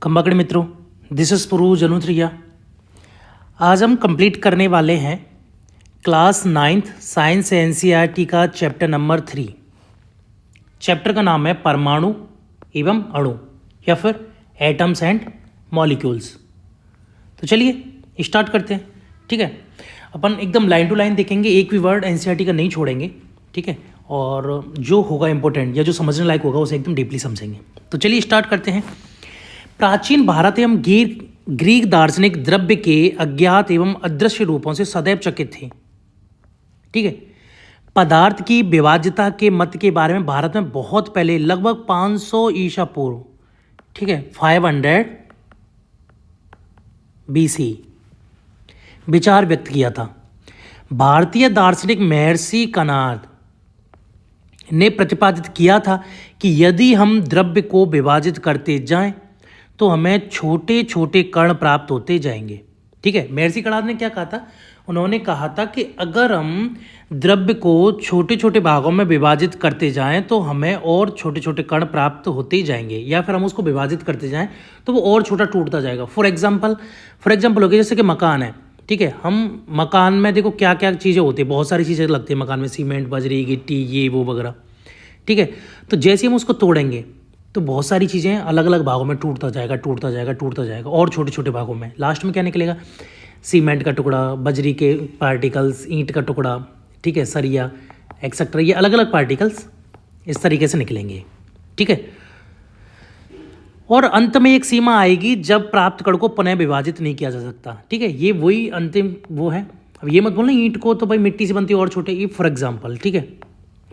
खम्बाकड़ मित्रों, this is पुरू जनुत्रिया। आज हम कंप्लीट करने वाले हैं क्लास 9th साइंस एनसीईआरटी का चैप्टर नंबर 3। चैप्टर का नाम है परमाणु एवं अणु या फिर एटम्स एंड मॉलिक्यूल्स। तो चलिए स्टार्ट करते हैं। ठीक है, अपन एकदम लाइन टू लाइन देखेंगे, एक भी वर्ड एनसीईआरटी का नहीं छोड़ेंगे। ठीक है, और जो होगा इंपॉर्टेंट या जो समझने लायक होगा उसे एकदम डीपली समझेंगे। तो चलिए स्टार्ट करते हैं। प्राचीन भारत एवं ग्रीक दार्शनिक द्रव्य के अज्ञात एवं अदृश्य रूपों से सदैव चकित थे। ठीक है, पदार्थ की विभाज्यता के मत के बारे में भारत में बहुत पहले लगभग 500 ईसा पूर्व, ठीक है 500 BC विचार व्यक्त किया था। भारतीय दार्शनिक महर्षि कणाद ने प्रतिपादित किया था कि यदि हम द्रव्य को विभाजित करते जाएं तो हमें छोटे छोटे कण प्राप्त होते जाएंगे। ठीक है, महर्षि कणाद ने क्या कहा था? उन्होंने कहा था कि अगर हम द्रव्य को छोटे छोटे भागों में विभाजित करते जाएं तो हमें और छोटे छोटे कण प्राप्त होते जाएंगे, या फिर हम उसको विभाजित करते जाएं तो वो और छोटा टूटता जाएगा। फॉर एग्जाम्पल हो गया जैसे कि मकान है। ठीक है, हम मकान में देखो क्या क्या चीज़ें होती है, बहुत सारी चीज़ें लगती है मकान में, सीमेंट, बजरी, गिट्टी, ये वो वगैरह। ठीक है, तो जैसे हम उसको तोड़ेंगे तो बहुत सारी चीज़ें अलग अलग भागों में टूटता जाएगा और छोटे छोटे भागों में। लास्ट में क्या निकलेगा? सीमेंट का टुकड़ा, बजरी के पार्टिकल्स, ईंट का टुकड़ा, ठीक है, सरिया एक्सेट्रा, ये अलग अलग पार्टिकल्स इस तरीके से निकलेंगे। ठीक है, और अंत में एक सीमा आएगी जब प्राप्त कण को पुनः विभाजित नहीं किया जा सकता। ठीक है, ये वही अंतिम वो है। अब ये मत बोलना ईंट को तो भाई मिट्टी से बनती है और छोटे, ये फॉर एग्जाम्पल, ठीक है,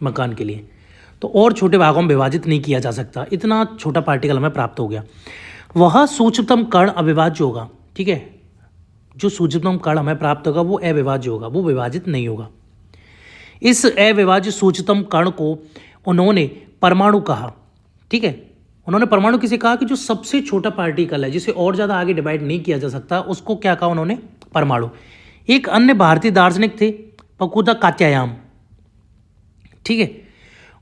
मकान के लिए तो और छोटे भागों में विभाजित नहीं किया जा सकता, इतना छोटा पार्टिकल हमें प्राप्त हो गया। वह सूक्ष्मतम कण अविभाज्य होगा। ठीक है, जो सूक्ष्मतम कण हमें प्राप्त होगा वो अविभाज्य होगा, वो विभाजित नहीं होगा। इस अविभाज्य सूक्ष्मतम कण को उन्होंने परमाणु कहा। ठीक है, उन्होंने परमाणु किसे कहा? कि जो सबसे छोटा पार्टिकल है, जिसे और ज़्यादा आगे डिवाइड नहीं किया जा सकता, उसको क्या कहा उन्होंने? परमाणु। एक अन्य भारतीय दार्शनिक थे पकुदा कात्यायान। ठीक है,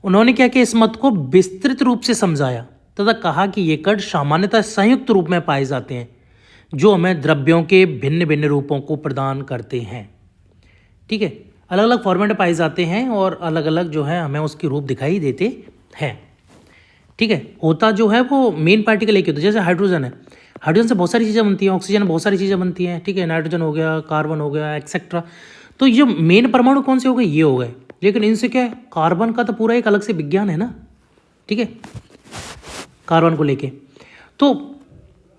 उन्होंने क्या किया? इस मत को विस्तृत रूप से समझाया तथा कहा कि ये कण सामान्यतः संयुक्त रूप में पाए जाते हैं जो हमें द्रव्यों के भिन्न भिन्न रूपों को प्रदान करते हैं। ठीक है, अलग अलग फॉर्मेट में पाए जाते हैं और अलग अलग जो है हमें उसके रूप दिखाई देते हैं। ठीक है, होता जो है वो मेन पार्टिकल एक ही होता है। जैसे हाइड्रोजन है, हाइड्रोजन से बहुत सारी चीज़ें बनती हैं, ऑक्सीजन बहुत सारी चीज़ें बनती हैं। ठीक है, नाइट्रोजन हो गया, कार्बन हो गया, एक्सेट्रा। तो ये मेन परमाणु कौन से हो गए? ये हो गए। लेकिन इनसे क्या है, कार्बन का तो पूरा एक अलग से विज्ञान है ना। ठीक है, कार्बन को लेके तो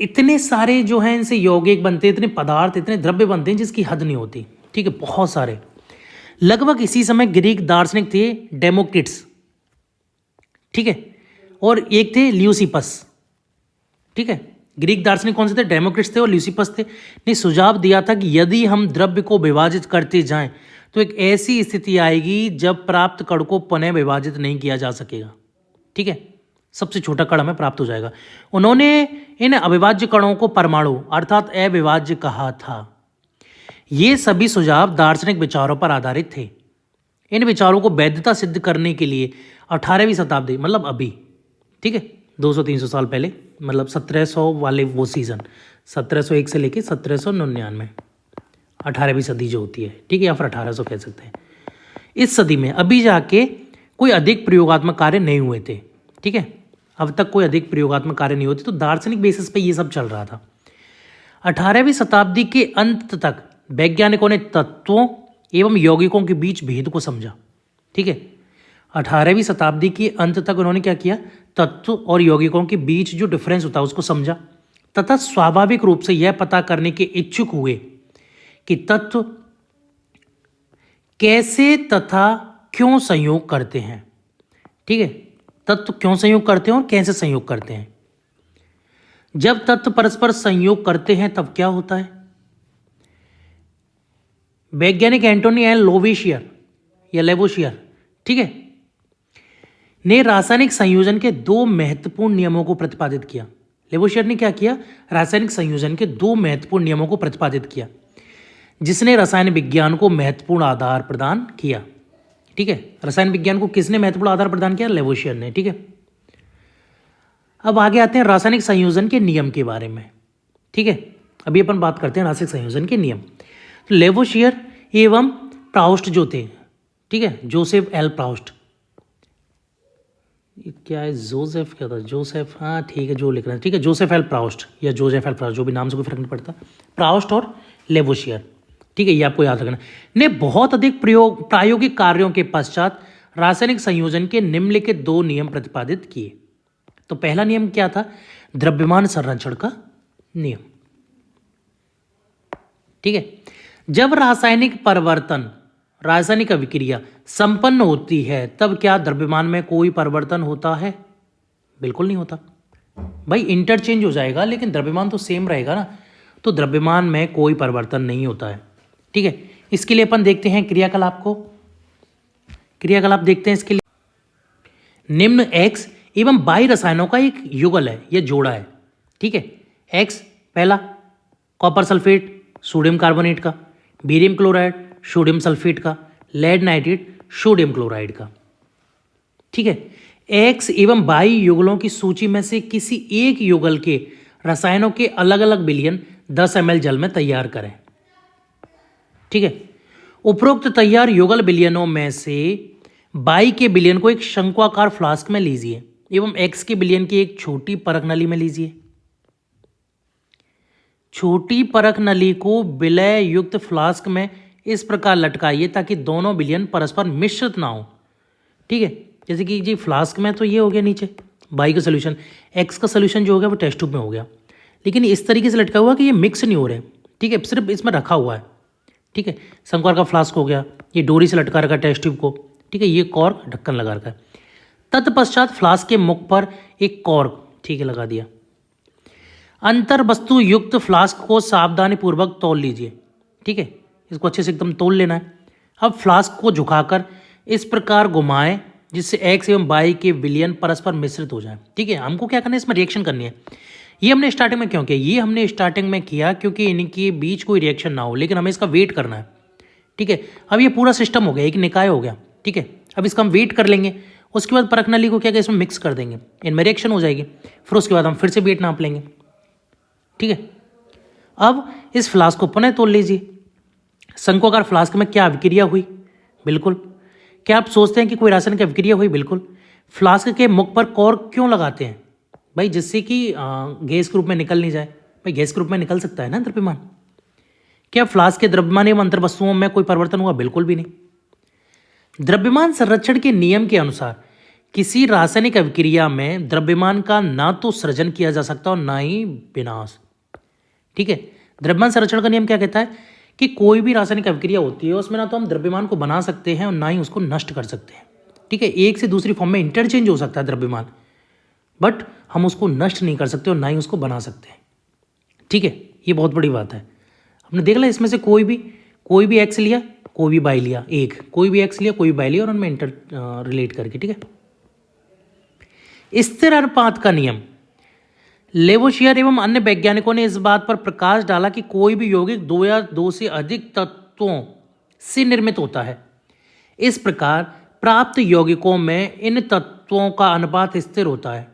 इतने सारे जो हैं इनसे यौगिक बनते हैं, इतने पदार्थ, इतने द्रव्य बनते हैं जिसकी हद नहीं होती। ठीक है, बहुत सारे। लगभग इसी समय ग्रीक दार्शनिक थे डेमोक्रिटस। ठीक है, और एक थे ल्यूसिपस। ठीक है, ग्रीक दार्शनिक कौन से थे? डेमोक्रिटस थे और ल्यूसिपस थे। ने सुझाव दिया था कि यदि हम द्रव्य को विभाजित करते जाएं तो एक ऐसी स्थिति आएगी जब प्राप्त कण को पुनः विभाजित नहीं किया जा सकेगा। ठीक है, सबसे छोटा कण हमें प्राप्त हो जाएगा। उन्होंने इन अविभाज्य कणों को परमाणु अर्थात अविभाज्य कहा था। ये सभी सुझाव दार्शनिक विचारों पर आधारित थे। इन विचारों को वैधता सिद्ध करने के लिए 18वीं शताब्दी, मतलब अभी, ठीक है, 200-300 साल पहले, मतलब 1700 वाले वो सीजन, 1701 से लेके 1799, 18वीं सदी जो होती है, ठीक है, या फिर 1800 कह सकते हैं। इस सदी में अभी जाके कोई अधिक प्रयोगात्मक कार्य नहीं हुए थे। ठीक है, अब तक कोई अधिक प्रयोगात्मक कार्य नहीं होते, तो दार्शनिक बेसिस पे ये सब चल रहा था। 18वीं शताब्दी के अंत तक वैज्ञानिकों ने तत्वों एवं यौगिकों के बीच भेद को समझा। ठीक है, 18वीं शताब्दी के अंत तक उन्होंने क्या किया? तत्व और यौगिकों के बीच जो डिफरेंस होता है उसको समझा तथा स्वाभाविक रूप से यह पता करने के इच्छुक हुए कि तत्व कैसे तथा क्यों संयोग करते हैं। ठीक है, तत्व क्यों संयोग करते हैं और कैसे संयोग करते हैं। जब तत्व परस्पर संयोग करते हैं तब क्या होता है? वैज्ञानिक एंटोनी एल लोवेशियर या लेवोशियर, ठीक है, ने रासायनिक संयोजन के दो महत्वपूर्ण नियमों को प्रतिपादित किया। लेवोशियर ने क्या किया? रासायनिक संयोजन के दो महत्वपूर्ण नियमों को प्रतिपादित किया जिसने रसायन विज्ञान को महत्वपूर्ण आधार प्रदान किया। ठीक है, रसायन विज्ञान को किसने महत्वपूर्ण आधार प्रदान किया? लेवोशियर ने। ठीक है, अब आगे आते हैं रासायनिक संयोजन के नियम के बारे में। ठीक है, अभी अपन बात करते हैं रासायनिक संयोजन के नियम। तो लेवोशियर एवं प्राउस्ट जो थे, ठीक है, जोसेफ एल प्राउस्ट, क्या है, जोसेफ क्या था, जोसेफ, हाँ ठीक है, जो लिख रहे हैं, ठीक है, जोसेफ एल प्राउस्ट या जोसेफ एल प्राउस्ट, जो भी नाम से कोई फर्क नहीं पड़ता, प्राउस्ट और लेवोशियर, ठीक है, ये आपको याद रखना, ने बहुत अधिक प्रायोगिक कार्यों के पश्चात रासायनिक संयोजन के निम्नलिखित 2 नियम प्रतिपादित किए। तो पहला नियम क्या था, द्रव्यमान संरक्षण का नियम। ठीक है, जब रासायनिक परिवर्तन, रासायनिक अभिक्रिया संपन्न होती है तब क्या द्रव्यमान में कोई परिवर्तन होता है? बिल्कुल नहीं होता भाई, इंटरचेंज हो जाएगा लेकिन द्रव्यमान तो सेम रहेगा ना, तो द्रव्यमान में कोई परिवर्तन नहीं होता है। ठीक है, इसके लिए अपन देखते हैं क्रियाकलाप को, क्रियाकलाप देखते हैं इसके लिए। निम्न एक्स एवं बाई रसायनों का एक युगल है, यह जोड़ा है। ठीक है, एक्स पहला कॉपर सल्फेट सोडियम कार्बोनेट का, बेरियम क्लोराइड सोडियम सल्फेट का, लेड नाइट्रेट सोडियम क्लोराइड का। ठीक है, एक्स एवं बाई युगलों की सूची में से किसी एक युगल के रसायनों के अलग अलग विलयन 10 ml जल में तैयार करें। ठीक है, उपरोक्त तैयार युगल विलयनों में से बाई के विलयन को एक शंक्वाकार फ्लास्क में लीजिए एवं एक्स के विलयन की एक छोटी परख नली में लीजिए। छोटी परख नली को विलय युक्त फ्लास्क में इस प्रकार लटकाइए ताकि दोनों विलयन परस्पर मिश्रित ना हो। ठीक है, जैसे कि जी फ्लास्क में तो ये हो गया नीचे बाई का सोल्यूशन, एक्स का सोल्यूशन जो हो गया वो टेस्ट ट्यूब में हो गया, लेकिन इस तरीके से लटका हुआ कि ये मिक्स नहीं हो रहे। ठीक है, सिर्फ इसमें रखा हुआ है। ठीक है, शंक्वाकार का फ्लास्क हो गया, ये डोरी से लटका रखा टेस्ट ट्यूब को। ठीक है, ये कॉर्क ढक्कन लगा रखा है। तत्पश्चात फ्लास्क के मुख पर एक कॉर्क, ठीक है, लगा दिया। अंतर वस्तु युक्त फ्लास्क को सावधानी पूर्वक तौल लीजिए। ठीक है, इसको अच्छे से एकदम तौल लेना है। अब फ्लास्क को झुकाकर इस प्रकार घुमाएं जिससे एक्स एवं बाई के विलयन परस्पर मिश्रित हो जाए। ठीक है, हमको क्या करना है, इसमें रिएक्शन करनी है। ये हमने स्टार्टिंग में क्यों किया, ये हमने स्टार्टिंग में किया क्योंकि इनके बीच कोई रिएक्शन ना हो, लेकिन हमें इसका वेट करना है। ठीक है, अब ये पूरा सिस्टम हो गया, एक निकाय हो गया। ठीक है, अब इसका हम वेट कर लेंगे, उसके बाद परख नली को क्या इसमें मिक्स कर देंगे, इनमें रिएक्शन हो जाएगी, फिर उसके बाद हम फिर से वेट नाप लेंगे। ठीक है, अब इस फ्लास्क को पुनः तोल लीजिए। शंक्वाकार फ्लास्क में क्या अभिक्रिया हुई? बिल्कुल। क्या आप सोचते हैं कि कोई रासायनिक अभिक्रिया हुई? बिल्कुल। फ्लास्क के मुख पर कॉर्क क्यों लगाते हैं? भाई जिससे कि गैस के रूप में निकल नहीं जाए। भाई गैस के रूप में निकल सकता है ना द्रव्यमान। क्या फ्लास्क के द्रव्यमान एवं अंतर वस्तुओं में कोई परिवर्तन हुआ? बिल्कुल भी नहीं। द्रव्यमान संरक्षण के नियम के अनुसार किसी रासायनिक अभिक्रिया में द्रव्यमान का ना तो सृजन किया जा सकता और ना ही विनाश। ठीक है, द्रव्यमान संरक्षण का नियम क्या कहता है कि कोई भी रासायनिक अभिक्रिया होती है उसमें ना तो हम द्रव्यमान को बना सकते हैं और ना ही उसको नष्ट कर सकते हैं। ठीक है, एक से दूसरी फॉर्म में इंटरचेंज हो सकता है द्रव्यमान, बट हम उसको नष्ट नहीं कर सकते और ना ही उसको बना सकते हैं। ठीक है, ये बहुत बड़ी बात है। हमने देख लिया इसमें से कोई भी एक्स लिया, कोई भी बाई लिया, एक कोई भी एक्स लिया, कोई भी बाई लिया और उनमें इंटर रिलेट करके। ठीक है, स्थिर अनुपात का नियम। लेवोशियर एवं अन्य वैज्ञानिकों ने इस बात पर प्रकाश डाला कि कोई भी यौगिक 2 या 2 से अधिक तत्वों से निर्मित होता है। इस प्रकार प्राप्त यौगिकों में इन तत्वों का अनुपात स्थिर होता है।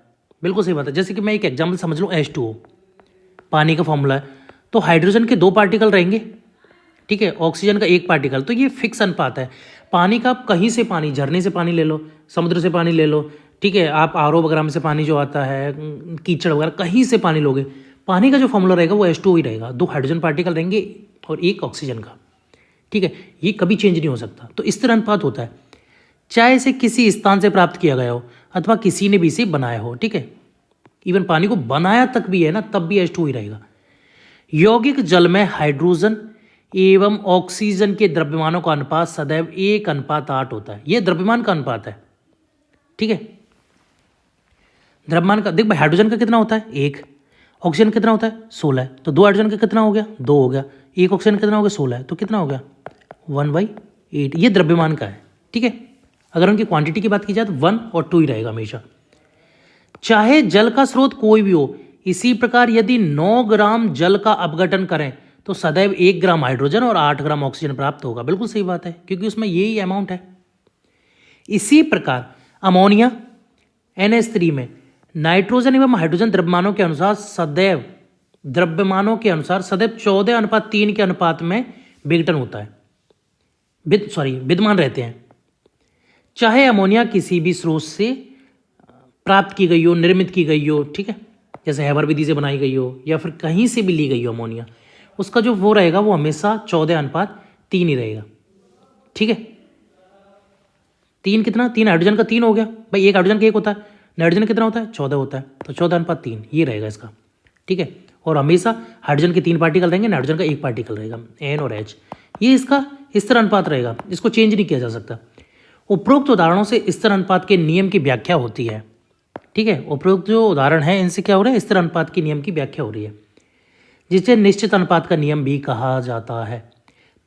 बिल्कुल सही बात है। जैसे कि मैं एक एग्जाम्पल समझ लूँ, H2O पानी का फॉर्मूला है, तो हाइड्रोजन के 2 पार्टिकल रहेंगे। ठीक है, ऑक्सीजन का 1 पार्टिकल, तो ये फिक्स अनुपात है। पानी का आप कहीं से पानी, झरने से पानी ले लो, समुद्र से पानी ले लो, ठीक है, आप आरओ वगैरह में से पानी जो आता है, कीचड़ वगैरह कहीं से पानी लोगे, पानी का जो फॉर्मूला रहेगा वो H2O ही रहेगा। 2 हाइड्रोजन पार्टिकल रहेंगे और 1 ऑक्सीजन का। ठीक है, ये कभी चेंज नहीं हो सकता। तो इस तरह अनुपात होता है, चाहे इसे किसी स्थान से प्राप्त किया गया हो अथवा किसी ने भी इसे बनाया हो। ठीक है, इवन पानी को बनाया तक भी है ना, तब भी H2O ही रहेगा। यौगिक जल में हाइड्रोजन एवं ऑक्सीजन के द्रव्यमानों का अनुपात सदैव 1:8 होता है। यह द्रव्यमान का अनुपात है। ठीक है, द्रव्यमान का देख भाई, हाइड्रोजन का कितना होता है? 1। ऑक्सीजन कितना होता है? 16। तो 2 हाइड्रोजन का कितना हो गया? 2 हो गया। 1 ऑक्सीजन कितना हो गया? 16। तो कितना हो गया? 1/8। ये द्रव्यमान का है। ठीक है, अगर उनकी क्वांटिटी की बात की जाए तो 1 और 2 ही रहेगा हमेशा, चाहे जल का स्रोत कोई भी हो। इसी प्रकार यदि 9 ग्राम जल का अपघटन करें तो सदैव 1 ग्राम हाइड्रोजन और 8 ग्राम ऑक्सीजन प्राप्त होगा। बिल्कुल सही बात है, क्योंकि उसमें यही अमाउंट है। इसी प्रकार अमोनिया NH3 में नाइट्रोजन एवं हाइड्रोजन द्रव्यमानों के अनुसार सदैव 14:3 के अनुपात में विघटन होता है, विद्यमान रहते हैं। चाहे अमोनिया किसी भी स्रोत से प्राप्त की गई हो, निर्मित की गई हो, ठीक है, जैसे हैबर विधि से बनाई गई हो या फिर कहीं से भी ली गई हो अमोनिया, उसका जो वो रहेगा वो हमेशा 14:3 ही रहेगा। ठीक है, 3 कितना, 3 हाइड्रोजन का 3 हो गया भाई, एक हाइड्रोजन का 1 होता है, नाइट्रोजन कितना होता है, 14 होता है, तो 14:3 ये रहेगा इसका। ठीक है, और हमेशा हाइड्रोजन के 3 पार्टिकल रहेंगे, नाइट्रोजन का 1 पार्टिकल रहेगा, N और H। ये इसका इस तरह अनुपात रहेगा, इसको चेंज नहीं किया जा सकता। उपरोक्त उदाहरणों से स्थिर अनुपात के नियम की व्याख्या होती है। ठीक है, उपरोक्त जो उदाहरण है इनसे क्या हो रहा है, स्थिर अनुपात के नियम की व्याख्या हो रही है, जिसे निश्चित अनुपात का नियम भी कहा जाता है।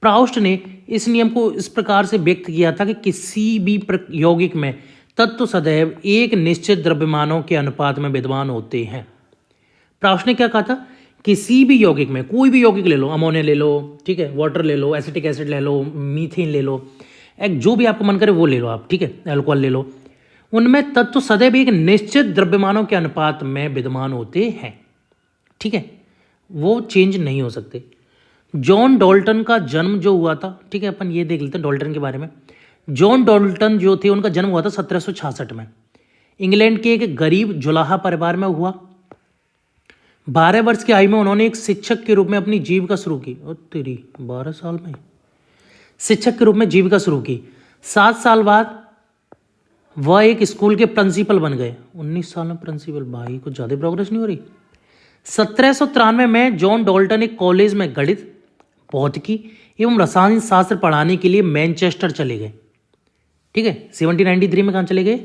प्राउस्ट ने इस नियम को इस प्रकार से व्यक्त किया था कि किसी भी यौगिक में तत्व सदैव एक निश्चित द्रव्यमानों के अनुपात में विद्यमान होते हैं। प्राउस्ट ने क्या कहा था, किसी भी यौगिक में, कोई भी यौगिक ले लो, अमोनिया ले लो, ठीक है, वाटर ले लो, एसिटिक एसिड ले लो, मीथेन ले लो, एक जो भी आपको मन करे वो ले लो आप, ठीक है, अल्कोहल ले लो, उनमें तत्व सदैव एक निश्चित द्रव्यमानों के अनुपात में विद्यमान होते हैं। ठीक है, वो चेंज नहीं हो सकते। जॉन डाल्टन का जन्म जो हुआ था, ठीक है, अपन ये देख लेते हैं डाल्टन के बारे में। जॉन डाल्टन जो थे उनका जन्म हुआ था 1766 में, इंग्लैंड के एक गरीब जुलाहा परिवार में हुआ। 12 वर्ष की आयु में उन्होंने एक शिक्षक के रूप में अपनी जीविका शुरू की। और तेरी 12 साल में शिक्षक के रूप में जीविका शुरू की। 7 साल बाद वह एक स्कूल के प्रिंसिपल बन गए। 19 साल में प्रिंसिपल, भाई कुछ ज़्यादा प्रोग्रेस नहीं हो रही। 1793 में जॉन डाल्टन एक कॉलेज में गणित, भौतिकी एवं रसायन शास्त्र पढ़ाने के लिए मैनचेस्टर चले गए। ठीक है, 1793 में कहाँ चले गए,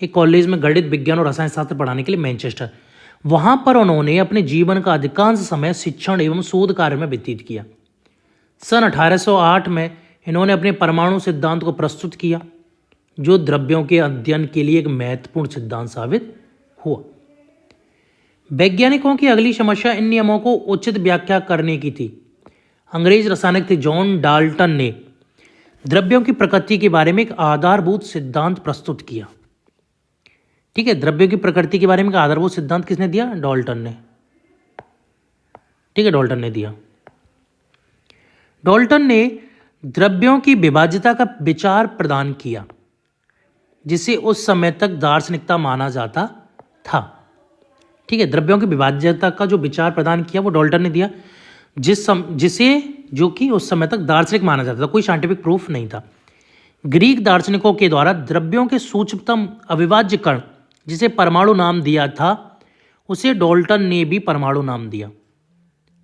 एक कॉलेज में गणित, विज्ञान और रसायन शास्त्र पढ़ाने के लिए मैनचेस्टर। वहाँ पर उन्होंने अपने जीवन का अधिकांश समय शिक्षण एवं शोध कार्य में व्यतीत किया। सन 1808 में इन्होंने अपने परमाणु सिद्धांत को प्रस्तुत किया, जो द्रव्यों के अध्ययन के लिए एक महत्वपूर्ण सिद्धांत साबित हुआ। वैज्ञानिकों की अगली समस्या इन नियमों को उचित व्याख्या करने की थी। अंग्रेज रसायनिक थे जॉन डाल्टन ने द्रव्यों की प्रकृति के बारे में एक आधारभूत सिद्धांत प्रस्तुत किया। ठीक है, द्रव्यों की प्रकृति के बारे में एक आधारभूत सिद्धांत किसने दिया, डाल्टन ने। ठीक है, डाल्टन ने दिया। डाल्टन ने द्रव्यों की विभाज्यता का विचार प्रदान किया, जिसे उस समय तक दार्शनिकता माना जाता था। ठीक है, द्रव्यों की विभाज्यता का जो विचार प्रदान किया वो डाल्टन ने दिया, जिसे जो कि उस समय तक दार्शनिक माना जाता था, कोई साइंटिफिक प्रूफ नहीं था। ग्रीक दार्शनिकों के द्वारा द्रव्यों के सूक्ष्मतम अविभाज्य कण, जिसे परमाणु नाम दिया था, उसे डाल्टन ने भी परमाणु नाम दिया।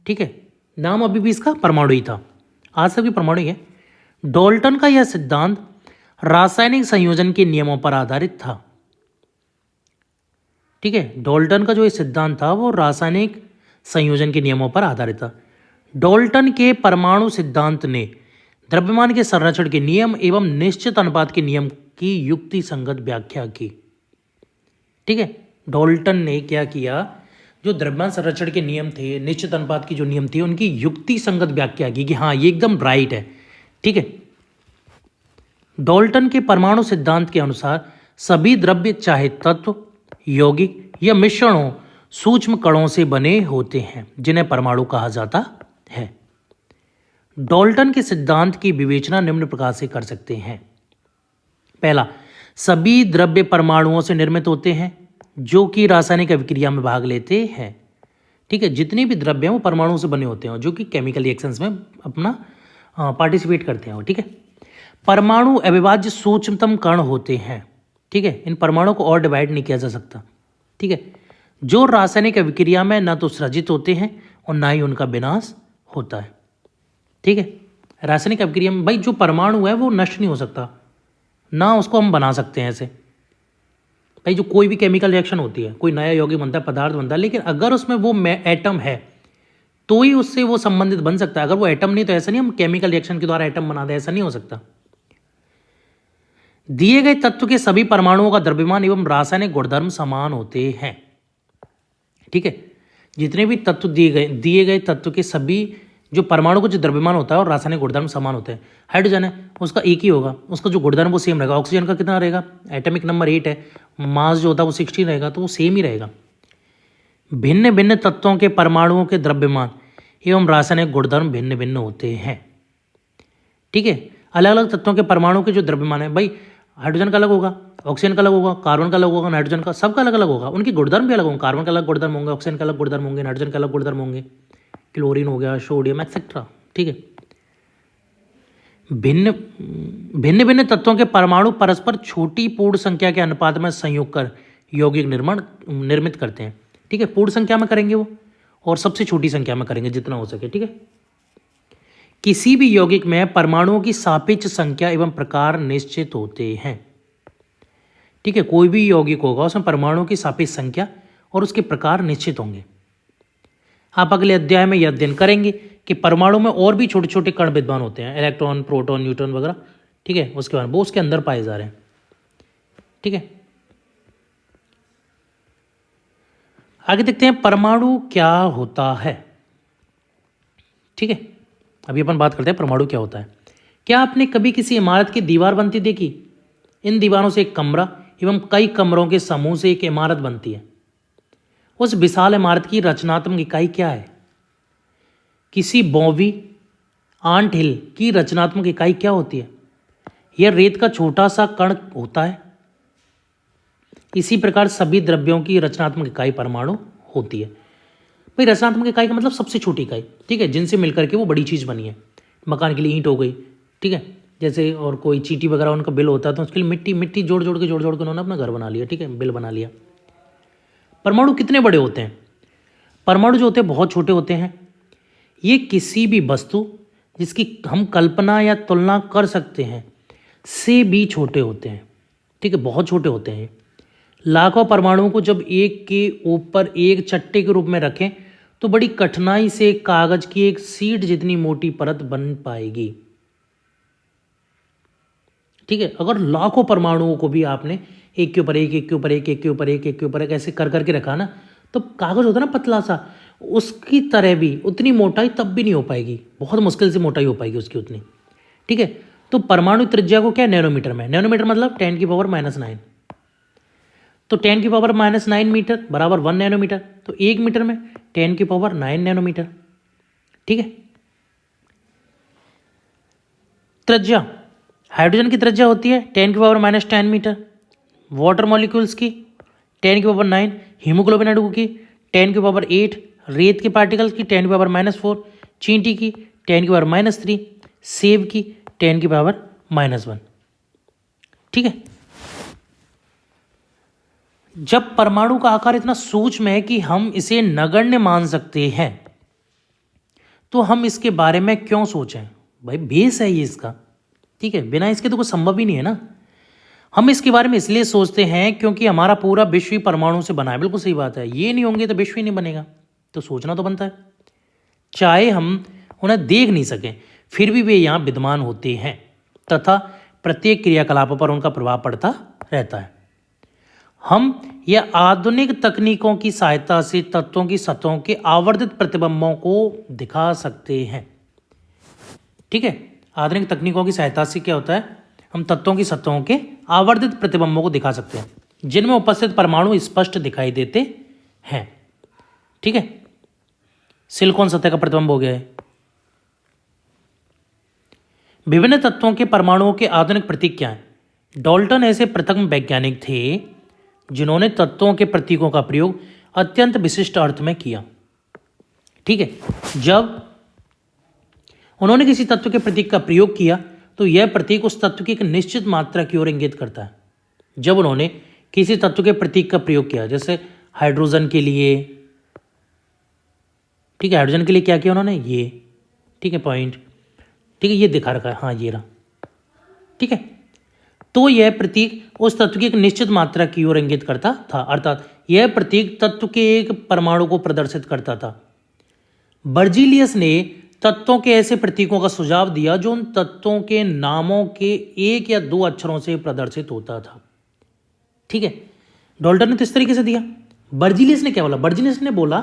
ठीक है, नाम अभी भी इसका परमाणु ही था, आज तक भी परमाणु ही है। डाल्टन का यह सिद्धांत रासायनिक संयोजन के नियमों पर आधारित था। ठीक है, डाल्टन का जो ये सिद्धांत था वो रासायनिक संयोजन के नियमों पर आधारित था। डाल्टन के परमाणु सिद्धांत ने द्रव्यमान के संरक्षण के नियम एवं निश्चित अनुपात के नियम की युक्ति संगत व्याख्या की। ठीक है, डाल्टन ने क्या किया, जो द्रव्यमान संरक्षण के नियम थे, निश्चित अनुपात की जो नियम थे, उनकी युक्ति संगत व्याख्या की कि हाँ ये एकदम राइट है। ठीक है, डाल्टन के परमाणु सिद्धांत के अनुसार सभी द्रव्य, चाहे तत्व, यौगिक या मिश्रण हो, सूक्ष्म कणों से बने होते हैं, जिन्हें परमाणु कहा जाता है। डाल्टन के सिद्धांत की विवेचना निम्न प्रकार से कर सकते हैं। पहला, सभी द्रव्य परमाणुओं से निर्मित होते हैं जो कि रासायनिक अभिक्रिया में भाग लेते हैं। ठीक है, जितने भी द्रव्य हैं वो परमाणुओं से बने होते हैं जो कि केमिकल रिएक्शंस में अपना पार्टिसिपेट करते हैं। ठीक है, परमाणु अविभाज्य सूक्ष्मतम कण होते हैं। ठीक है, इन परमाणुओं को और डिवाइड नहीं किया जा सकता। ठीक है, जो रासायनिक अभिक्रिया में न तो सृजित होते हैं और ना ही उनका विनाश होता है। ठीक है, रासायनिक अभिक्रिया में भाई जो परमाणु है वो नष्ट नहीं हो सकता, ना उसको हम बना सकते हैं ऐसे। भाई जो कोई भी केमिकल रिएक्शन होती है, कोई नया यौगिक बनता है, पदार्थ बनता है, लेकिन अगर उसमें वो एटम है तो ही उससे वो संबंधित बन सकता है। अगर वो एटम नहीं तो ऐसा नहीं हम केमिकल रिएक्शन के द्वारा एटम बना दें, ऐसा नहीं हो सकता। दिए गए तत्व के सभी परमाणुओं का द्रव्यमान एवं रासायनिक गुणधर्म समान होते हैं। ठीक है, जितने भी तत्व दिए गए तत्व के सभी जो परमाणु का जो द्रव्यमान होता है और रासायनिक गुणधर्म समान होते हैं। हाइड्रोजन है उसका एक ही होगा, उसका जो गुणधर्म वो सेम रहेगा। ऑक्सीजन का कितना रहेगा, एटॉमिक नंबर 8 है, मास जो होता है वो 16 रहेगा, तो वो सेम ही रहेगा। भिन्न भिन्न तत्वों के परमाणुओं के द्रव्यमान एवं रासायनिक गुणधर्म भिन्न भिन्न होते हैं। ठीक है, अलग अलग तत्वों के परमाणु के जो द्रव्यमान है, भाई हाइड्रोजन का अलग होगा, ऑक्सीजन का अलग होगा, कार्बन का अलग होगा, नाइट्रोजन का, सबका अलग अलग होगा, उनके गुणधर्म भी अलग होंगे। कार्बन का अलग गुणधर्म होंगे, ऑक्सीजन का अलग गुणधर्म होंगे, नाइट्रोजन का अलग गुणधर्म होंगे, क्लोरीन हो गया, सोडियम एक्सेट्रा। ठीक है, भिन्न भिन्न भिन्न तत्वों के परमाणु परस्पर छोटी पूर्ण संख्या के अनुपात में संयोग कर यौगिक निर्मित करते हैं। ठीक है, पूर्ण संख्या में करेंगे वो, और सबसे छोटी संख्या में करेंगे जितना हो सके। ठीक है, किसी भी यौगिक में परमाणुओं की सापेक्ष संख्या एवं प्रकार निश्चित होते हैं। ठीक है, कोई भी यौगिक होगा उसमें परमाणुओं की सापेक्ष संख्या और उसके प्रकार निश्चित होंगे। आप अगले अध्याय में यह अध्ययन करेंगे कि परमाणु में और भी छोटे छोटे कण विद्यमान होते हैं, इलेक्ट्रॉन, प्रोटॉन, न्यूट्रॉन वगैरह। ठीक है, उसके बाद वो उसके अंदर पाए जा रहे हैं। ठीक है, आगे देखते हैं परमाणु क्या होता है। ठीक है, अभी अपन बात करते हैं परमाणु क्या होता है। क्या आपने कभी किसी इमारत की दीवार बनती देखी? इन दीवारों से एक कमरा एवं कई कमरों के समूह से एक इमारत बनती है। उस विशाल इमारत की रचनात्मक इकाई क्या है? किसी बॉवी आंट हिल की रचनात्मक इकाई क्या होती है? यह रेत का छोटा सा कण होता है। इसी प्रकार सभी द्रव्यों की रचनात्मक इकाई परमाणु होती है। भाई रचनात्मक इकाई का मतलब सबसे छोटी इकाई। ठीक है, जिनसे मिलकर के वो बड़ी चीज़ बनी है। मकान के लिए ईंट हो गई। ठीक है, जैसे और कोई चींटी वगैरह उनका बिल होता है तो उसके लिए मिट्टी जोड़ जोड़ के उन्होंने अपना घर बना लिया। ठीक है, बिल बना लिया। परमाणु कितने बड़े होते हैं? परमाणु जो होते हैं बहुत छोटे होते हैं। ये किसी भी वस्तु जिसकी हम कल्पना या तुलना कर सकते हैं से भी छोटे होते हैं। ठीक है, बहुत छोटे होते हैं। लाखों परमाणुओं को जब एक के ऊपर एक चट्टे के रूप में रखें तो बड़ी कठिनाई से कागज की एक सीट जितनी मोटी परत बन पाएगी। ठीक है, अगर लाखों परमाणुओं को भी आपने एक के ऊपर एक, एक के ऊपर एक, एक के ऊपर एक, एक के ऊपर एक ऐसे कर करके रखा ना, तो कागज होता है ना पतला सा, उसकी तरह भी उतनी मोटाई तब भी नहीं हो पाएगी। बहुत मुश्किल से मोटाई हो पाएगी उसकी उतनी। ठीक है, तो परमाणु त्रिज्या को क्या नैनोमीटर में, नैनोमीटर मतलब 10⁻⁹। तो 10⁻⁹ मीटर बराबर 1 नैनोमीटर। तो 1 मीटर में 10⁹ नैनोमीटर। ठीक है, त्रिज्या हाइड्रोजन की त्रिज्या होती है 10⁻⁻10 मीटर। वाटर मॉलिक्यूल्स की 10⁹, हीमोग्लोबिन अणु की 10⁸, रेत के पार्टिकल्स की 10⁻⁻4, चींटी की 10⁻⁻3, सेब की 10⁻⁻1। ठीक है, जब परमाणु का आकार इतना सूक्ष्म है कि हम इसे नगण्य मान सकते हैं तो हम इसके बारे में क्यों सोचें? भाई बेस है ये इसका। ठीक है, बिना इसके तो कुछ संभव ही नहीं है ना। हम इसके बारे में इसलिए सोचते हैं क्योंकि हमारा पूरा विश्व ही परमाणु से बना है। बिल्कुल सही बात है, ये नहीं होंगे तो विश्व ही नहीं बनेगा, तो सोचना तो बनता है। चाहे हम उन्हें देख नहीं सकें फिर भी वे यहाँ विद्यमान होते हैं तथा प्रत्येक क्रियाकलापों पर उनका प्रभाव पड़ता रहता है। हम यह आधुनिक तकनीकों की सहायता से तत्वों की सतहों के आवर्धित प्रतिबिंबों को दिखा सकते हैं। ठीक है, आधुनिक तकनीकों की सहायता से क्या होता है, हम तत्वों की सतहों के आवर्धित प्रतिबिंबों को दिखा सकते हैं जिनमें उपस्थित परमाणु स्पष्ट दिखाई देते हैं। ठीक है, सिलिकॉन सतह का प्रतिबिंब हो गया है। विभिन्न तत्वों के परमाणुओं के आधुनिक प्रतीक क्या हैं? डाल्टन ऐसे प्रथम वैज्ञानिक थे जिन्होंने तत्वों के प्रतीकों का प्रयोग अत्यंत विशिष्ट अर्थ में किया। ठीक है, जब उन्होंने किसी तत्व के प्रतीक का प्रयोग किया तो यह प्रतीक उस तत्व की एक निश्चित मात्रा की ओर इंगित करता है। जब उन्होंने किसी तत्व के प्रतीक का प्रयोग किया, जैसे हाइड्रोजन के लिए, ठीक है, हाइड्रोजन के लिए क्या किया उन्होंने, ये, ठीक है, पॉइंट, ठीक है, ये दिखा रखा है, हाँ ये रहा। ठीक है, तो यह प्रतीक उस तत्व की एक निश्चित मात्रा की ओर इंगित करता था, अर्थात यह प्रतीक तत्व के एक परमाणु को प्रदर्शित करता था। बर्जीलियस ने तत्वों के ऐसे प्रतीकों का सुझाव दिया जो उन तत्वों के नामों के एक या दो अक्षरों से प्रदर्शित होता था। ठीक है, डाल्टन ने तो इस तरीके से दिया। बर्जीलियस ने क्या बोला? बर्जीलियस ने बोला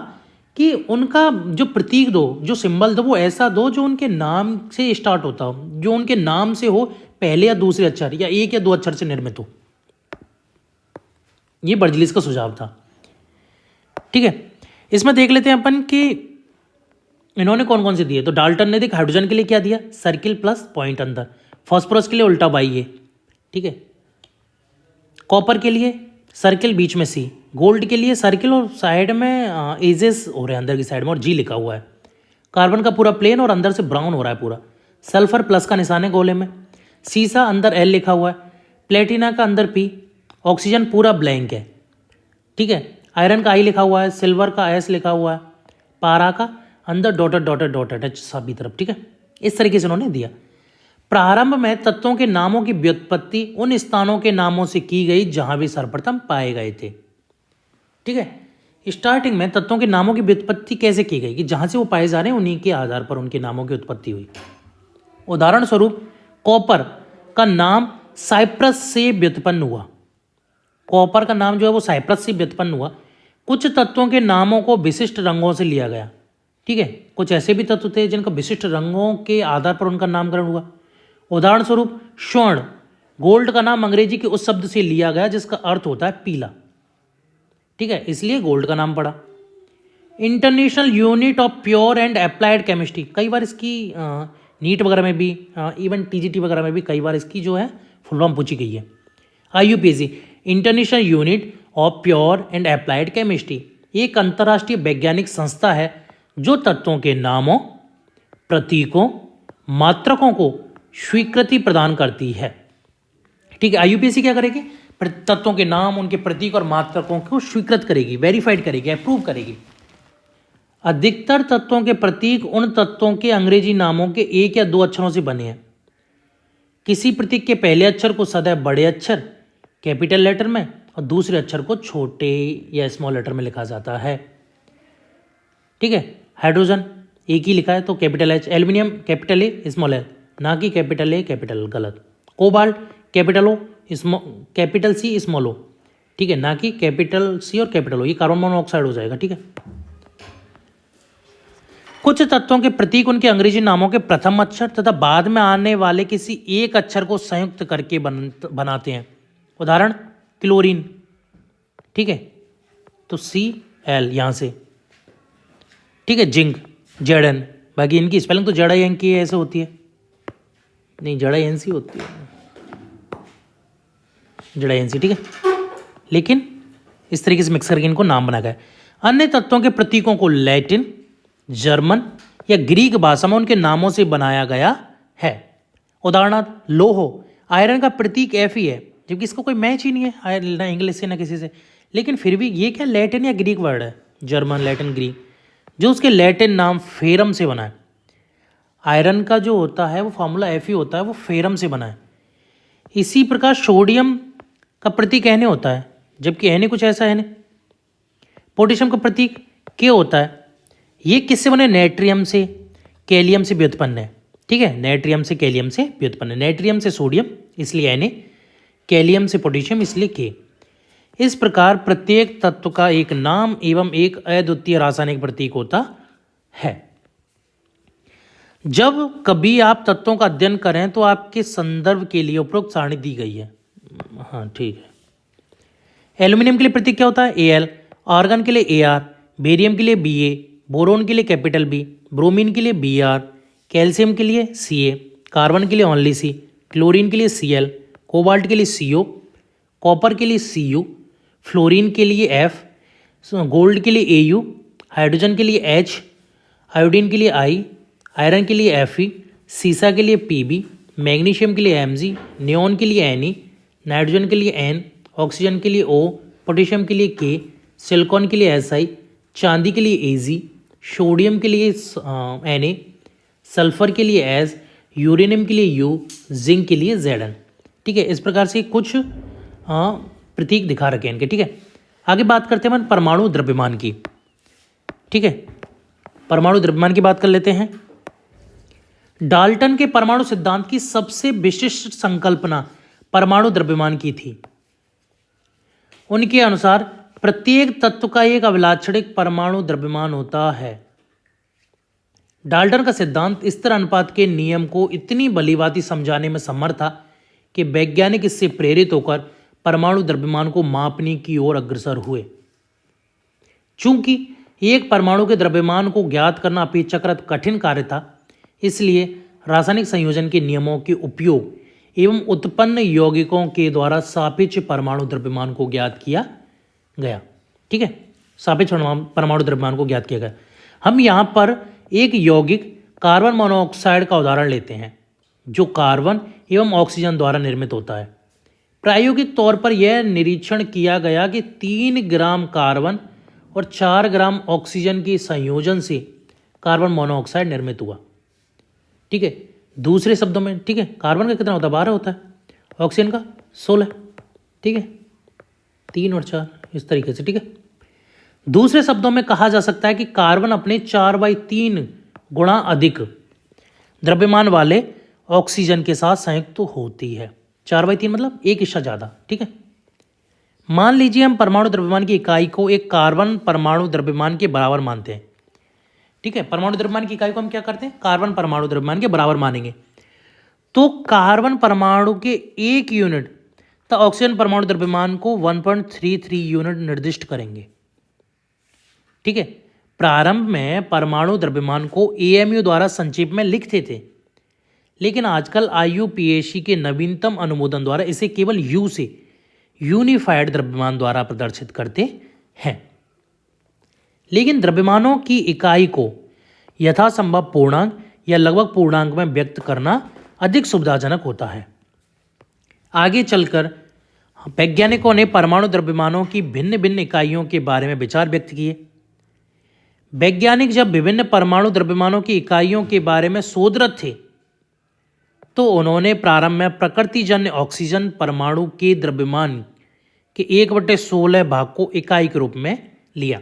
कि उनका जो प्रतीक दो, जो सिंबल दो, वो ऐसा दो जो उनके नाम से स्टार्ट होता हो, जो उनके नाम से हो, पहले या दूसरे अक्षर या एक या दो अक्षर से निर्मित हो। ये बर्जलिस का सुझाव था। ठीक है, इसमें देख लेते हैं अपन कि इन्होंने कौन कौन से दिए। तो डाल्टन ने देख हाइड्रोजन के लिए क्या दिया, सर्किल प्लस पॉइंट अंदर। फॉस्फोरस के लिए उल्टा बाई ए। ठीक है, कॉपर के लिए सर्किल बीच में सी, गोल्ड के लिए सर्किल और साइड में एजेस हो रहे हैं अंदर की साइड में और जी लिखा हुआ है। कार्बन का पूरा प्लेन और अंदर से ब्राउन हो रहा है पूरा। सल्फर प्लस का निशान है गोले में। सीसा अंदर एल लिखा हुआ है। प्लेटिना का अंदर पी। ऑक्सीजन पूरा ब्लैंक है। ठीक है, आयरन का आई लिखा हुआ है। सिल्वर का एस लिखा हुआ है। पारा का अंदर डॉटेड डॉटेड डॉटेड है सभी तरफ। ठीक है, इस तरीके से उन्होंने दिया। प्रारंभ में तत्वों के नामों की व्युत्पत्ति उन स्थानों के नामों से की गई जहां भी सर्वप्रथम पाए गए थे। ठीक है, स्टार्टिंग में तत्वों के नामों की व्युत्पत्ति कैसे की गई कि जहां से वो पाए जा रहे हैं उन्हीं के आधार पर उनके नामों की उत्पत्ति हुई। उदाहरण स्वरूप कॉपर का नाम साइप्रस से व्युत्पन्न हुआ। कॉपर का नाम जो है वो साइप्रस से व्युत्पन्न हुआ। कुछ तत्वों के नामों को विशिष्ट रंगों से लिया गया। ठीक है, कुछ ऐसे भी तत्व थे जिनका विशिष्ट रंगों के आधार पर उनका नामकरण हुआ। उदाहरण स्वरूप स्वर्ण, गोल्ड का नाम अंग्रेजी के उस शब्द से लिया गया जिसका अर्थ होता है पीला। ठीक है, इसलिए गोल्ड का नाम पड़ा। International unit of pure and applied chemistry, कई बार इसकी नीट वगैरह में भी, इवन टीजीटी वगैरह में भी कई बार इसकी जो है फुल फॉर्म पूछी गई है। IUPAC, international unit of pure and applied chemistry, एक अंतर्राष्ट्रीय वैज्ञानिक संस्था है जो तत्वों के नामों, प्रतीकों, मात्रकों को स्वीकृति प्रदान करती है। ठीक है, IUPAC क्या करेगी, तत्वों के नाम, उनके प्रतीक और मात्रकों को स्वीकृत करेगी, वेरीफाइड करेगी, अप्रूव करेगी। अधिकतर तत्वों के प्रतीक उन तत्वों के अंग्रेजी नामों के एक या दो अक्षरों से बने हैं। किसी प्रतीक के पहले अक्षर को सदैव बड़े अक्षर कैपिटल लेटर में और दूसरे अक्षर को छोटे या स्मॉल लेटर में लिखा जाता है। ठीक है, हाइड्रोजन एक ही लिखा है तो capital H, aluminium capital A small L, ना कि कैपिटल ए कैपिटल गलत। Cobalt capital O capital C small O. ठीक है, ना कि कैपिटल सी और कैपिटल ओ, ये कार्बन मोनोऑक्साइड हो जाएगा। ठीक है, कुछ तत्वों के प्रतीक उनके अंग्रेजी नामों के प्रथम अक्षर तथा बाद में आने वाले किसी एक अक्षर को संयुक्त करके बनाते हैं। उदाहरण क्लोरीन। ठीक है, तो Cl यहां से। ठीक है, जिंक Zn, बाकी इनकी स्पेलिंग तो ZIN की ऐसे होती है, नहीं ZINC होती है, ZINC। ठीक है, लेकिन इस तरीके से मिक्स करके इनको नाम बना गया। अन्य तत्वों के प्रतीकों को लैटिन, जर्मन या ग्रीक भाषा में उनके नामों से बनाया गया है। उदाहरणार्थ लोहो, आयरन का प्रतीक Fe है, जबकि इसको कोई मैच ही नहीं है ना इंग्लिश से ना किसी से, लेकिन फिर भी ये क्या लैटिन या ग्रीक वर्ड है, जर्मन, लैटिन, ग्रीक, जो उसके लैटिन नाम फेरम से बना है। आयरन का जो होता है वो फार्मूला Fe होता है, वो फेरम से बना है। इसी प्रकार सोडियम का प्रतीक Na होता है, जबकि Na कुछ ऐसा है नहीं। पोटेशियम का प्रतीक K होता है, ये किससे बने, नेट्रियम से, कैलियम से व्युत्पन्न है। ठीक है, नेट्रियम से कैलियम से व्युत्पन्न है, नेट्रियम से सोडियम इसलिए Na, कैलियम से पोटेशियम इसलिए K। इस प्रकार प्रत्येक तत्व का एक नाम एवं एक अद्वितीय रासायनिक प्रतीक होता है। जब कभी आप तत्वों का अध्ययन करें तो आपके संदर्भ के लिए उपरोक्त सारणी दी गई है। हाँ ठीक है। एल्यूमिनियम के लिए प्रतीक क्या होता है, Al, आर्गन के लिए Ar, बेरियम के लिए Ba, बोरोन के लिए कैपिटल B, ब्रोमीन के लिए Br, कैल्शियम के लिए Ca, कार्बन के लिए ओनली C, क्लोरीन के लिए Cl, कोबाल्ट के लिए CO, कॉपर के लिए Cu, फ्लोरीन के लिए F, गोल्ड के लिए Au, हाइड्रोजन के लिए H, आयोडीन के लिए I, आयरन के लिए Fe, सीसा के लिए Pb, मैग्नीशियम के लिए Mg, नियोन के लिए Ne, नाइट्रोजन के लिए N, ऑक्सीजन के लिए O, पोटेशियम के लिए K, सिलिकॉन के लिए Si, चांदी के लिए Ag, सोडियम के लिए Na, सल्फर के लिए S, यूरेनियम के लिए U, जिंक के लिए Zn। ठीक है, इस प्रकार से कुछ प्रतीक दिखा रखे हैं इनके। ठीक है, आगे बात करते हैं परमाणु द्रव्यमान की। ठीक है, परमाणु द्रव्यमान की बात कर लेते हैं। डाल्टन के परमाणु सिद्धांत की सबसे विशिष्ट संकल्पना परमाणु द्रव्यमान की थी। उनके अनुसार प्रत्येक तत्व का एक अभिलाक्षणिक परमाणु द्रव्यमान होता है। डाल्टन का सिद्धांत स्थिर अनुपात के नियम को इतनी भलीभांति समझाने में समर्थ था कि वैज्ञानिक इससे प्रेरित होकर परमाणु द्रव्यमान को मापने की ओर अग्रसर हुए। चूंकि एक परमाणु के द्रव्यमान को ज्ञात करना अपेक्षाकृत कठिन कार्य था, इसलिए रासायनिक संयोजन के नियमों के उपयोग एवं उत्पन्न यौगिकों के द्वारा सापेक्ष परमाणु द्रव्यमान को ज्ञात किया गया। ठीक है, सापेक्ष परमाणु द्रव्यमान को ज्ञात किया गया। हम यहाँ पर एक यौगिक कार्बन मोनोऑक्साइड का उदाहरण लेते हैं, जो कार्बन एवं ऑक्सीजन द्वारा निर्मित होता है। प्रायोगिक तौर पर यह निरीक्षण किया गया कि 3 ग्राम कार्बन और 4 ग्राम ऑक्सीजन के संयोजन से कार्बन मोनोऑक्साइड निर्मित हुआ। ठीक है, दूसरे शब्दों में, ठीक है, कार्बन का कितना होता है? 12 होता है, ऑक्सीजन का 16। ठीक है, 3 और 4 इस तरीके से। ठीक है, दूसरे शब्दों में कहा जा सकता है कि कार्बन अपने 4/3 गुणा अधिक द्रव्यमान वाले ऑक्सीजन के साथ संयुक्त होती है। 4/3 मतलब 1 हिस्सा ज़्यादा। ठीक है, मान लीजिए हम परमाणु द्रव्यमान की इकाई को एक कार्बन परमाणु द्रव्यमान के बराबर मानते हैं। ठीक है, परमाणु द्रव्यमान की इकाई को हम क्या करते हैं? कार्बन परमाणु द्रव्यमान के बराबर मानेंगे। तो कार्बन परमाणु के 1 यूनिट तथा ऑक्सीजन परमाणु द्रव्यमान को 1.33 यूनिट निर्दिष्ट करेंगे। ठीक है, प्रारंभ में परमाणु द्रव्यमान को एएमयू द्वारा संक्षेप में लिखते थे, लेकिन आजकल आईयूपीएसी के नवीनतम अनुमोदन द्वारा इसे केवल यू से यूनिफाइड द्रव्यमान द्वारा प्रदर्शित करते हैं। लेकिन द्रव्यमानों की इकाई को यथासंभव पूर्णांक या लगभग पूर्णांक में व्यक्त करना अधिक सुविधाजनक होता है। आगे चलकर वैज्ञानिकों ने परमाणु द्रव्यमानों की भिन्न भिन्न इकाइयों के बारे में विचार व्यक्त किए। वैज्ञानिक जब विभिन्न परमाणु द्रव्यमानों की इकाइयों के बारे में शोधरत थे, तो उन्होंने प्रारंभ में प्रकृतिजन्य ऑक्सीजन परमाणु के द्रव्यमान के 1/16 भाग को इकाई के रूप में लिया।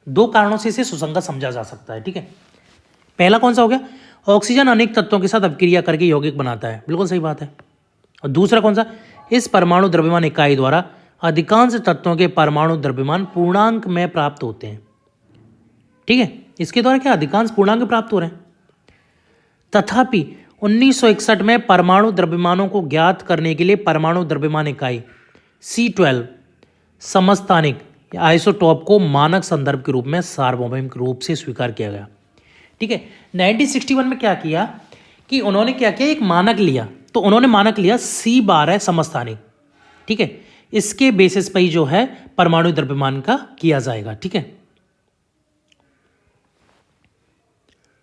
2 कारणों से इसे सुसंगत समझा जा सकता है। ठीक है, पहला कौन सा हो गया? ऑक्सीजन अनेक तत्वों के साथ अभिक्रिया करके यौगिक बनाता है, बिल्कुल सही बात है। और दूसरा कौन सा? इस परमाणु द्रव्यमान इकाई द्वारा अधिकांश तत्वों के परमाणु द्रव्यमान पूर्णांक में प्राप्त होते हैं। ठीक है, इसके द्वारा क्या अधिकांश पूर्णांक प्राप्त हो रहे हैं। तथापि 1961 में परमाणु द्रव्यमानों को ज्ञात करने के लिए परमाणु द्रव्यमान इकाई C12 समस्थानिक या आइसोटॉप को मानक संदर्भ के रूप में सार्वभौमिक रूप से स्वीकार किया गया। ठीक है, 1961 में क्या किया कि उन्होंने क्या किया, एक मानक लिया। तो उन्होंने मानक लिया C12 समस्थानिक। ठीक है, इसके बेसिस पर ही जो है परमाणु द्रव्यमान का किया जाएगा। ठीक है,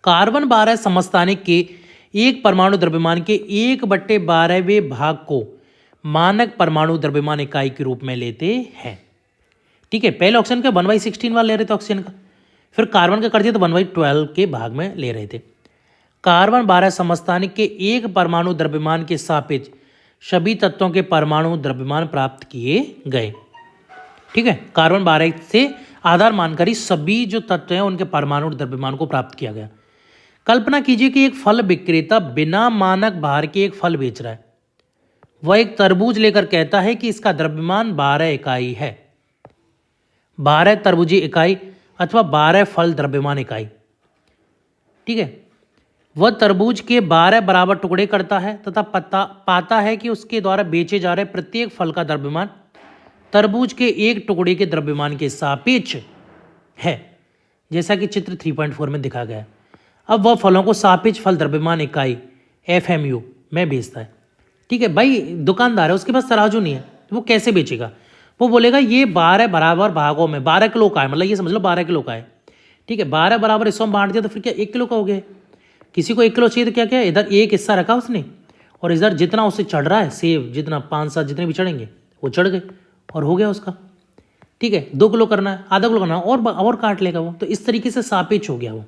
कार्बन 12 समस्थानिक के एक परमाणु द्रव्यमान के 1/12वें भाग को मानक परमाणु द्रव्यमान इकाई के रूप में लेते हैं। ठीक है, पहले ऑक्सीजन का 1/16 वाला ले रहे थे ऑक्सीजन का, फिर कार्बन का कर दिया तो 1/12 के भाग में ले रहे थे। कार्बन 12 समस्थानिक के एक परमाणु द्रव्यमान के सापेक्ष सभी तत्वों के परमाणु द्रव्यमान प्राप्त किए गए। ठीक है, कार्बन 12 से आधार मानकर ही सभी जो तत्व हैं उनके परमाणु द्रव्यमान को प्राप्त किया गया। कल्पना कीजिए कि एक फल विक्रेता बिना मानक भार के एक फल बेच रहा है। वह एक तरबूज लेकर कहता है कि इसका द्रव्यमान 12 इकाई है। 12 तरबूजी इकाई अथवा 12 फल द्रव्यमान इकाई। ठीक है, वह तरबूज के 12 बराबर टुकड़े करता है तथा पाता है कि उसके द्वारा बेचे जा रहे प्रत्येक फल का द्रव्यमान तरबूज के एक टुकड़े के द्रव्यमान के सापेक्ष है, जैसा कि चित्र 3.4 में दिखा गया है। अब वह फलों को सापेक्ष फल द्रव्यमान इकाई FMU में बेचता है। ठीक है, भाई दुकानदार है, उसके पास तराजू नहीं है, तो वो कैसे बेचेगा? वो बोलेगा ये 12 बराबर भागों में 12 किलो का है, मतलब ये समझ लो 12 किलो का है। ठीक है, 12 बराबर हिस्सों में बांट दिया तो फिर क्या 1 किलो का हो गया। किसी को 1 किलो चाहिए तो क्या क्या, इधर एक हिस्सा रखा उसने, और इधर जितना उससे चढ़ रहा है सेब, जितना 5-7 जितने भी चढ़ेंगे वो चढ़ गए और हो गया उसका। ठीक है, 2 किलो करना है, आधा किलो करना है, और काट लेगा वो। तो इस तरीके से सापेक्ष हो गया वो।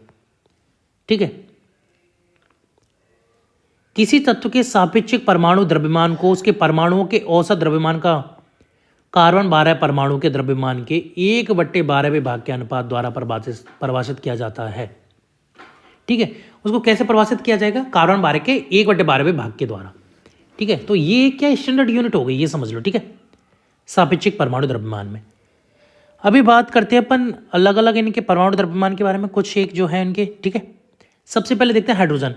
ठीक है, किसी तत्व के सापेक्षिक परमाणु द्रव्यमान को उसके परमाणुओं के औसत द्रव्यमान का कार्बन 12 परमाणु के द्रव्यमान के 1/12वें भाग के अनुपात द्वारा परिभाषित किया जाता है। ठीक है, उसको कैसे परिभाषित किया जाएगा? कार्बन 12 के 1/12वें भाग के द्वारा। ठीक है, तो ये क्या स्टैंडर्ड यूनिट हो गई, ये समझ लो। ठीक है, सापेक्षिक परमाणु द्रव्यमान में अभी बात करते हैं अपन अलग अलग इनके परमाणु द्रव्यमान के बारे में, कुछ एक जो है इनके, ठीक है। सबसे पहले देखते हैं हाइड्रोजन।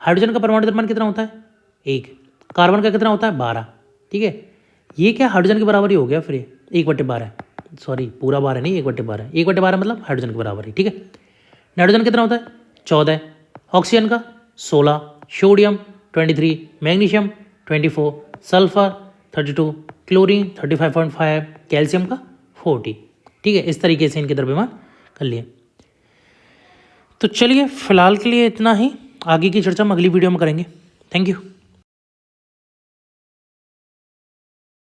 हाइड्रोजन का परमाणु द्रव्यमान कितना होता है? 1। कार्बन का कितना होता है? 12। ठीक है, ये क्या हाइड्रोजन के बराबर ही हो गया फिर, ये 1/12, सॉरी पूरा 12 नहीं, 1/12, 1/12 मतलब हाइड्रोजन के बराबर ही, ठीक है। नाइट्रोजन कितना होता है? 14। ऑक्सीजन का 16, sodium 23, magnesium 24, sulphur 32, chlorine 35.5, calcium का 40। ठीक है, इस तरीके से इनके द्रव्यमान कर लिए। तो चलिए फिलहाल के लिए इतना ही, आगे की चर्चा हम अगली वीडियो में करेंगे। Thank you.